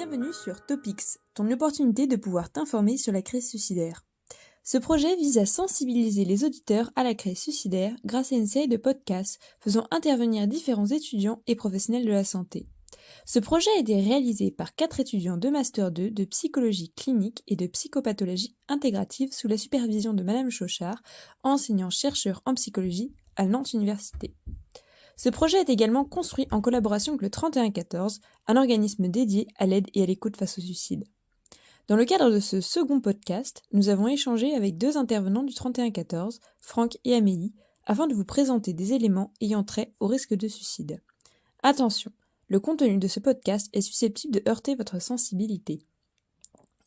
Bienvenue sur Topics, ton opportunité de pouvoir t'informer sur la crise suicidaire. Ce projet vise à sensibiliser les auditeurs à la crise suicidaire grâce à une série de podcasts faisant intervenir différents étudiants et professionnels de la santé. Ce projet a été réalisé par 4 étudiants de Master 2 de psychologie clinique et de psychopathologie intégrative sous la supervision de Madame Chauchard, enseignant-chercheur en psychologie à Nantes Université. Ce projet est également construit en collaboration avec le 3114, un organisme dédié à l'aide et à l'écoute face au suicide. Dans le cadre de ce second podcast, nous avons échangé avec 2 intervenants du 3114, Franck et Amélie, afin de vous présenter des éléments ayant trait au risque de suicide. Attention, le contenu de ce podcast est susceptible de heurter votre sensibilité.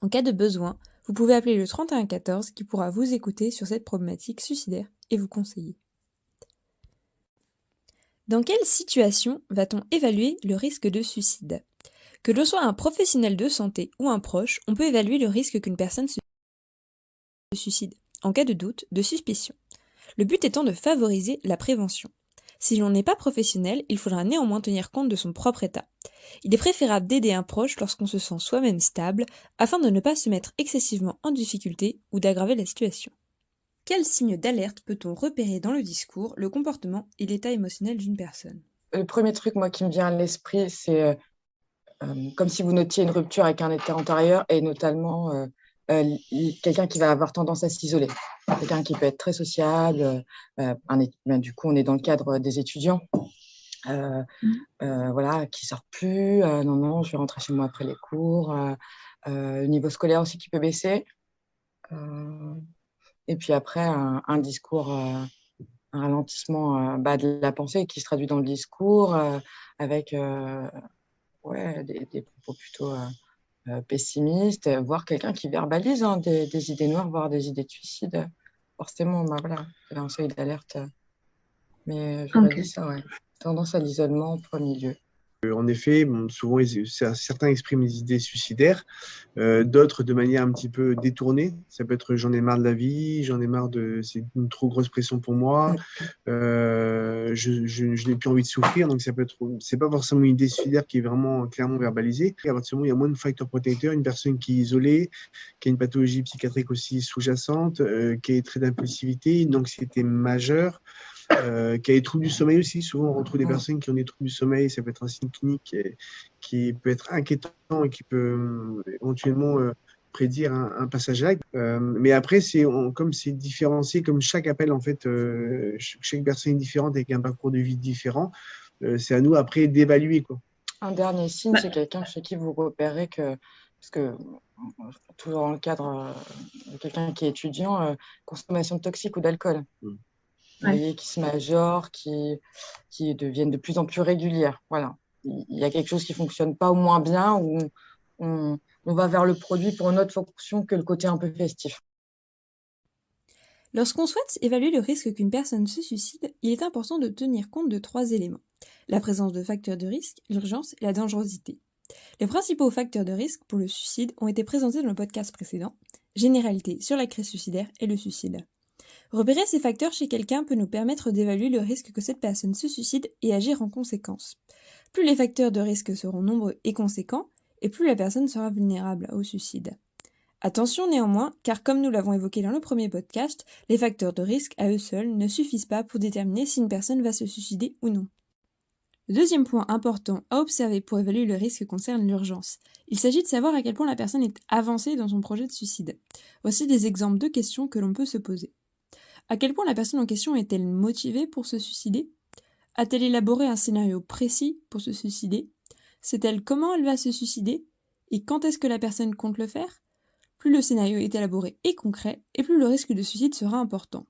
En cas de besoin, vous pouvez appeler le 3114 qui pourra vous écouter sur cette problématique suicidaire et vous conseiller. Dans quelle situation va-t-on évaluer le risque de suicide ? Que l'on soit un professionnel de santé ou un proche, on peut évaluer le risque qu'une personne se suicide, en cas de doute, de suspicion. Le but étant de favoriser la prévention. Si l'on n'est pas professionnel, il faudra néanmoins tenir compte de son propre état. Il est préférable d'aider un proche lorsqu'on se sent soi-même stable, afin de ne pas se mettre excessivement en difficulté ou d'aggraver la situation. Quels signes d'alerte peut-on repérer dans le discours, le comportement et l'état émotionnel d'une personne ? Le premier truc, moi, qui me vient à l'esprit, c'est comme si vous notiez une rupture avec un état antérieur et notamment quelqu'un qui va avoir tendance à s'isoler. Quelqu'un qui peut être très sociable. Du coup, on est dans le cadre des étudiants. Voilà, qui ne sort plus. Non, je vais rentrer chez moi après les cours. Le niveau scolaire aussi qui peut baisser. Et puis après, un discours, un ralentissement de la pensée qui se traduit dans le discours avec des propos plutôt pessimistes, voire quelqu'un qui verbalise des idées noires, voire des idées de suicide. Forcément, voilà, il y a un seuil d'alerte. Mais j'aurais dit ça, ouais. Tendance à l'isolement en premier lieu. En effet, souvent certains expriment des idées suicidaires, d'autres de manière un petit peu détournée. Ça peut être j'en ai marre de la vie, c'est une trop grosse pression pour moi, je n'ai plus envie de souffrir. Donc c'est pas forcément une idée suicidaire qui est vraiment clairement verbalisée. À partir du moment où il y a moins de facteurs protecteurs, une personne qui est isolée, qui a une pathologie psychiatrique aussi sous-jacente, qui a des traits d'impulsivité, une anxiété majeure. Qui a des troubles du sommeil aussi. Souvent, on retrouve des personnes qui ont des troubles du sommeil. Ça peut être un signe clinique qui peut être inquiétant et qui peut éventuellement prédire un passage à l'acte. Mais après, comme c'est différencié, comme chaque appel, en fait, chaque personne est différente avec un parcours de vie différent, c'est à nous après d'évaluer, quoi. Un dernier signe, c'est quelqu'un chez qui vous repérez que, parce que toujours dans le cadre de quelqu'un qui est étudiant, consommation de toxiques ou d'alcool. Vous voyez, qui se majorent, qui deviennent de plus en plus régulières. Voilà. Il y a quelque chose qui ne fonctionne pas au moins bien, ou on va vers le produit pour une autre fonction que le côté un peu festif. Lorsqu'on souhaite évaluer le risque qu'une personne se suicide, il est important de tenir compte de 3 éléments. La présence de facteurs de risque, l'urgence et la dangerosité. Les principaux facteurs de risque pour le suicide ont été présentés dans le podcast précédent, Généralité sur la crise suicidaire et le suicide. Repérer ces facteurs chez quelqu'un peut nous permettre d'évaluer le risque que cette personne se suicide et agir en conséquence. Plus les facteurs de risque seront nombreux et conséquents, et plus la personne sera vulnérable au suicide. Attention néanmoins, car comme nous l'avons évoqué dans le premier podcast, les facteurs de risque à eux seuls ne suffisent pas pour déterminer si une personne va se suicider ou non. Le deuxième point important à observer pour évaluer le risque concerne l'urgence. Il s'agit de savoir à quel point la personne est avancée dans son projet de suicide. Voici des exemples de questions que l'on peut se poser. À quel point la personne en question est-elle motivée pour se suicider ? A-t-elle élaboré un scénario précis pour se suicider ? Sait-elle comment elle va se suicider ? Et quand est-ce que la personne compte le faire ? Plus le scénario est élaboré et concret, et plus le risque de suicide sera important.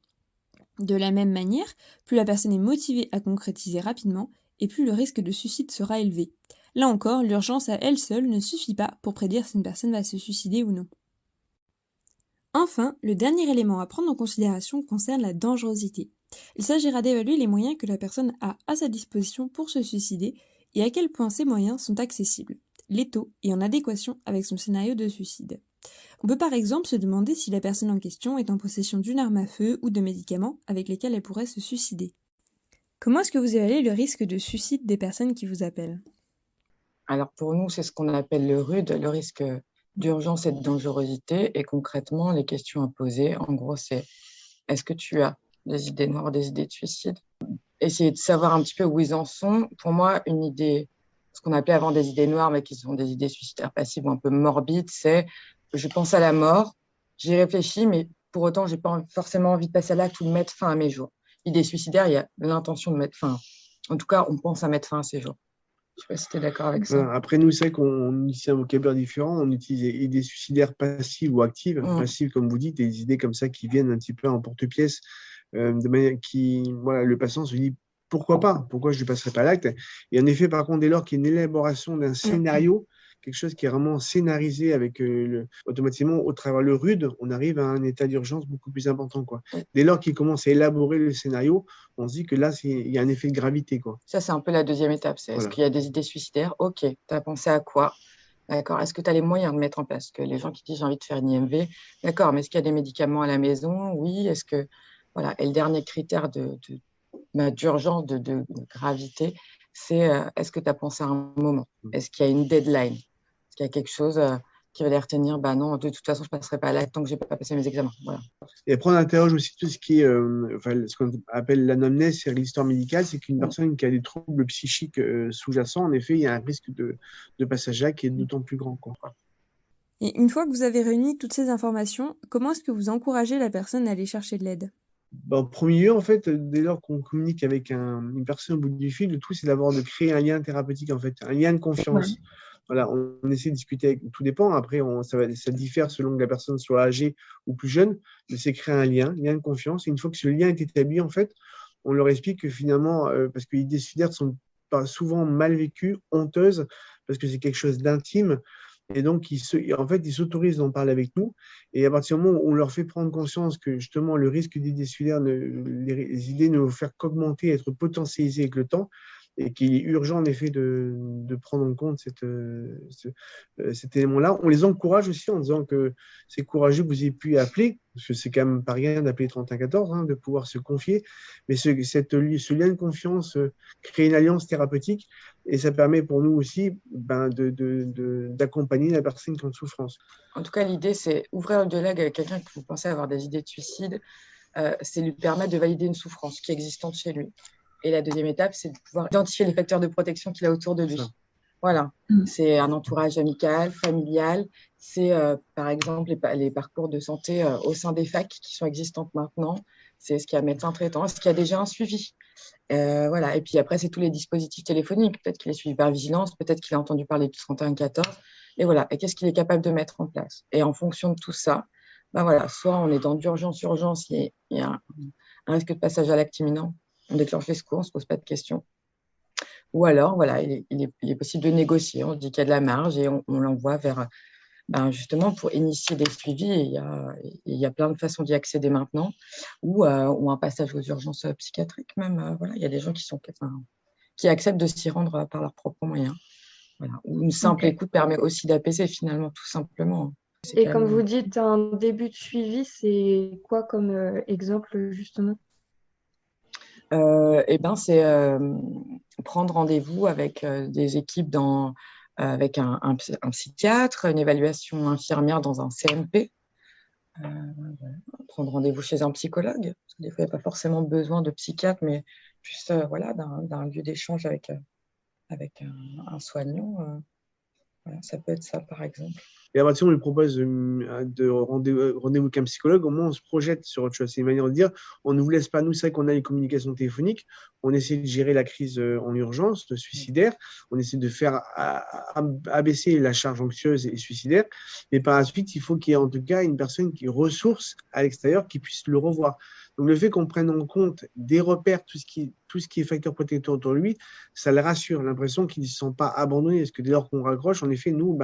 De la même manière, plus la personne est motivée à concrétiser rapidement, et plus le risque de suicide sera élevé. Là encore, l'urgence à elle seule ne suffit pas pour prédire si une personne va se suicider ou non. Enfin, le dernier élément à prendre en considération concerne la dangerosité. Il s'agira d'évaluer les moyens que la personne a à sa disposition pour se suicider et à quel point ces moyens sont accessibles, létaux et en adéquation avec son scénario de suicide. On peut par exemple se demander si la personne en question est en possession d'une arme à feu ou de médicaments avec lesquels elle pourrait se suicider. Comment est-ce que vous évaluez le risque de suicide des personnes qui vous appellent ? Alors pour nous, c'est ce qu'on appelle le RUD, le risque d'urgence et de dangerosité. Et concrètement, les questions à poser, en gros, c'est est-ce que tu as des idées noires, des idées de suicide? Essayer de savoir un petit peu où ils en sont. Pour moi, une idée, ce qu'on appelait avant des idées noires, mais qui sont des idées suicidaires passives ou un peu morbides, c'est je pense à la mort, j'y réfléchis, mais pour autant, j'ai pas forcément envie de passer à l'acte ou de mettre fin à mes jours. Idée suicidaire, il y a l'intention de mettre fin. En tout cas, on pense à mettre fin à ses jours. Je sais pas si tu es d'accord avec ça. Après, nous, c'est vrai qu'on utilise un vocabulaire différent. On utilise des idées suicidaires passives ou actives. Passives, comme vous dites, des idées comme ça qui viennent un petit peu en porte-pièce, de manière qui, voilà, le patient se dit pourquoi pas? Pourquoi je ne passerai pas à l'acte? Et en effet, par contre, dès lors qu'il y a une élaboration d'un scénario, quelque chose qui est vraiment scénarisé avec automatiquement, au travers le RUD, on arrive à un état d'urgence beaucoup plus important, quoi. Dès lors qu'il commence à élaborer le scénario, on se dit que là, il y a un effet de gravité, quoi. Ça, c'est un peu la deuxième étape. C'est est-ce qu'il y a des idées suicidaires? Ok, tu as pensé à quoi? D'accord. Est-ce que tu as les moyens de mettre en place? Que les gens qui disent j'ai envie de faire une IMV, d'accord, mais est-ce qu'il y a des médicaments à la maison? Oui. Est-ce que. Voilà. Et le dernier critère d'urgence, de gravité, c'est est-ce que tu as pensé à un moment? Est-ce qu'il y a une deadline? Est-ce qu'il y a quelque chose qui va les retenir? Bah non, de toute façon, je ne passerai pas à l'acte tant que je n'ai pas passé mes examens. Voilà. Et après, on interroge aussi tout ce qui est, ce qu'on appelle l'anamnèse, c'est l'histoire médicale, c'est qu'une personne qui a des troubles psychiques sous-jacents, en effet, il y a un risque de passage à l'acte qui est d'autant plus grand, quoi. Et une fois que vous avez réuni toutes ces informations, comment est-ce que vous encouragez la personne à aller chercher de l'aide? En premier lieu, en fait, dès lors qu'on communique avec une personne au bout du fil, le tout, c'est d'abord de créer un lien thérapeutique, en fait, un lien de confiance. Ouais. Voilà, on essaie de discuter avec, tout dépend. Après, ça diffère selon que la personne soit âgée ou plus jeune, mais c'est créer un lien de confiance. Et une fois que ce lien est établi, en fait, on leur explique que finalement, parce que les idées suicidaires sont pas souvent mal vécues, honteuses, parce que c'est quelque chose d'intime. Et donc, en fait, ils s'autorisent d'en parler avec nous. Et à partir du moment où on leur fait prendre conscience que justement le risque d'idées suicidaires, les idées ne vont faire qu'augmenter, être potentialisées avec le temps, et qu'il est urgent en effet de prendre en compte cet élément-là. On les encourage aussi en disant que c'est courageux que vous ayez pu appeler, parce que c'est quand même pas rien d'appeler 3114, hein, de pouvoir se confier, mais ce lien de confiance crée une alliance thérapeutique et ça permet pour nous aussi d'accompagner la personne qui est en souffrance. En tout cas, l'idée, c'est ouvrir le dialogue avec quelqu'un que vous pensez avoir des idées de suicide, c'est lui permettre de valider une souffrance qui est existante chez lui. Et la deuxième étape, c'est de pouvoir identifier les facteurs de protection qu'il a autour de lui. Voilà, c'est un entourage amical, familial, c'est par exemple les parcours de santé au sein des facs qui sont existantes maintenant, c'est est-ce qu'il y a un médecin traitant, est-ce qu'il y a déjà un suivi. Voilà. Et puis après, c'est tous les dispositifs téléphoniques, peut-être qu'il est suivi par vigilance, peut-être qu'il a entendu parler du 3114, et voilà, et qu'est-ce qu'il est capable de mettre en place. Et en fonction de tout ça, ben voilà, soit on est dans d'urgence, il y a un risque de passage à l'acte imminent, on déclenche les secours, on ne se pose pas de questions. Ou alors, voilà, il est possible de négocier. On dit qu'il y a de la marge et on l'envoie vers, justement, pour initier des suivis. Et il y a plein de façons d'y accéder maintenant. Ou un passage aux urgences psychiatriques même. Voilà, il y a des gens qui acceptent de s'y rendre par leurs propres moyens. Voilà. Ou une simple écoute permet aussi d'apaiser, finalement, tout simplement. Et comme vous dites, un début de suivi, c'est quoi comme exemple, justement? C'est prendre rendez-vous avec des équipes avec un psychiatre, une évaluation infirmière dans un CMP, prendre rendez-vous chez un psychologue, parce que des fois, il n'y a pas forcément besoin de psychiatre, mais juste d'un lieu d'échange avec un soignant. Voilà, ça peut être ça, par exemple. Et à partir du moment où on lui propose de rendez-vous avec un psychologue, au moins on se projette sur autre chose. C'est une manière de dire, on ne vous laisse pas, nous, c'est vrai qu'on a les communications téléphoniques, on essaie de gérer la crise en urgence, suicidaire, on essaie de faire abaisser la charge anxieuse et suicidaire, mais par la suite, il faut qu'il y ait en tout cas une personne qui ressource à l'extérieur, qui puisse le revoir. Donc le fait qu'on prenne en compte des repères, tout ce qui est facteur protecteur autour de lui, ça le rassure, l'impression qu'il ne se sent pas abandonné, parce que dès lors qu'on raccroche, en effet, nous,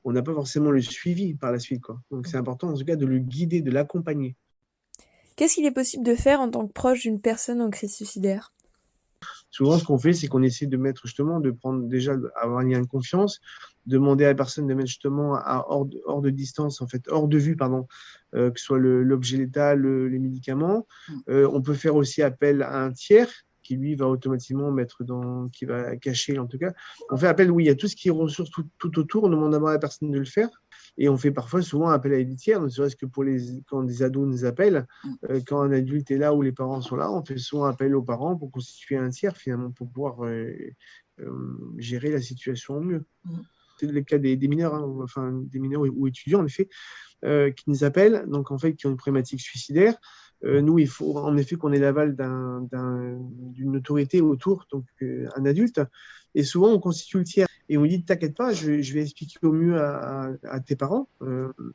on n'a pas forcément le suivi par la suite, quoi. Donc c'est important en tout cas de le guider, de l'accompagner. Qu'est-ce qu'il est possible de faire en tant que proche d'une personne en crise suicidaire? Souvent, ce qu'on fait, c'est qu'on essaie de mettre justement, avoir un lien de confiance, demander à la personne de mettre justement hors de distance, en fait, hors de vue, pardon, que ce soit l'objet létal, les médicaments. On peut faire aussi appel à un tiers qui lui va automatiquement qui va cacher en tout cas. On fait appel, oui, à tout ce qui est ressources tout autour, on demande d'abord à la personne de le faire. Et on fait souvent appel à des tiers, ne serait-ce que quand des ados nous appellent, quand un adulte est là ou les parents sont là, on fait souvent appel aux parents pour constituer un tiers finalement, pour pouvoir gérer la situation au mieux. C'est le cas des mineurs, hein, enfin des mineurs ou étudiants en effet, qui nous appellent, donc en fait qui ont une problématique suicidaire. Nous, il faut en effet qu'on ait l'aval d'une autorité autour, donc un adulte, et souvent on constitue le tiers. Et on dit, t'inquiète pas, je vais expliquer au mieux à tes parents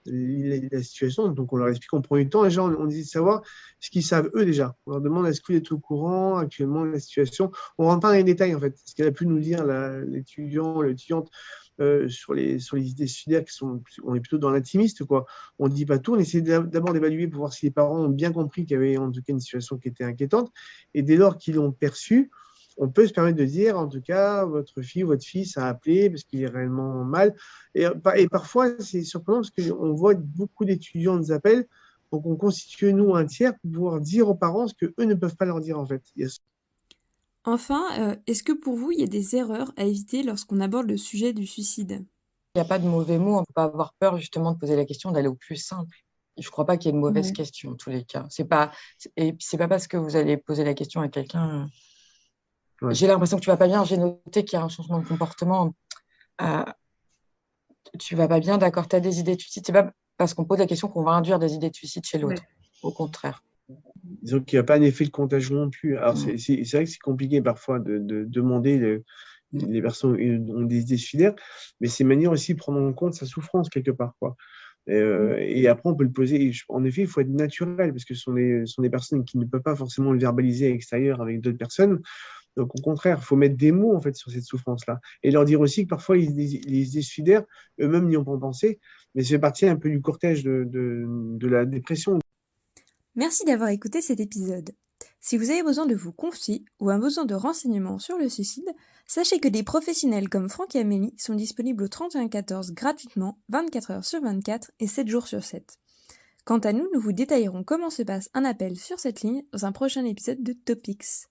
la situation. Donc on leur explique, on prend du temps, et genre, on essaie de savoir ce qu'ils savent eux déjà. On leur demande, est-ce que vous êtes au courant actuellement de la situation? On ne rentre pas dans les détails en fait. Ce qu'elle a pu nous dire l'étudiant, l'étudiante, sur les idées suicidaires on est plutôt dans l'intimiste, quoi. On ne dit pas tout, on essaie d'abord d'évaluer pour voir si les parents ont bien compris qu'il y avait en tout cas une situation qui était inquiétante. Et dès lors qu'ils l'ont perçu, on peut se permettre de dire, en tout cas, votre fille ou votre fils a appelé parce qu'il est réellement mal. Et parfois, c'est surprenant parce qu'on voit beaucoup d'étudiants nous appellent, donc on constitue, nous, un tiers pour pouvoir dire aux parents ce qu'eux ne peuvent pas leur dire, en fait. Enfin, est-ce que pour vous, il y a des erreurs à éviter lorsqu'on aborde le sujet du suicide? Il n'y a pas de mauvais mots, on ne peut pas avoir peur justement de poser la question, d'aller au plus simple. Je ne crois pas qu'il y ait de mauvaises questions en tous les cas. Et puis c'est pas parce que vous allez poser la question à quelqu'un. J'ai l'impression que tu vas pas bien, j'ai noté qu'il y a un changement de comportement. Tu vas pas bien, d'accord, tu as des idées de suicide. C'est pas parce qu'on pose la question qu'on va induire des idées de suicide chez l'autre. Au contraire. Disons qu'il n'y a pas un effet de contagion non plus. Alors c'est vrai que c'est compliqué parfois de demander les personnes ont des idées suicidaires, mais c'est une manière aussi de prendre en compte sa souffrance quelque part, quoi. Et après, on peut le poser. En effet, il faut être naturel parce que ce sont des personnes qui ne peuvent pas forcément le verbaliser à l'extérieur avec d'autres personnes. Donc, au contraire, il faut mettre des mots en fait sur cette souffrance-là et leur dire aussi que parfois les idées suicidaires, eux-mêmes n'y ont pas pensé, mais c'est partie un peu du cortège de la dépression. Merci d'avoir écouté cet épisode. Si vous avez besoin de vous confier ou un besoin de renseignements sur le suicide, sachez que des professionnels comme Franck et Amélie sont disponibles au 31 14 gratuitement, 24 heures sur 24 et 7 jours sur 7. Quant à nous, nous vous détaillerons comment se passe un appel sur cette ligne dans un prochain épisode de Topics.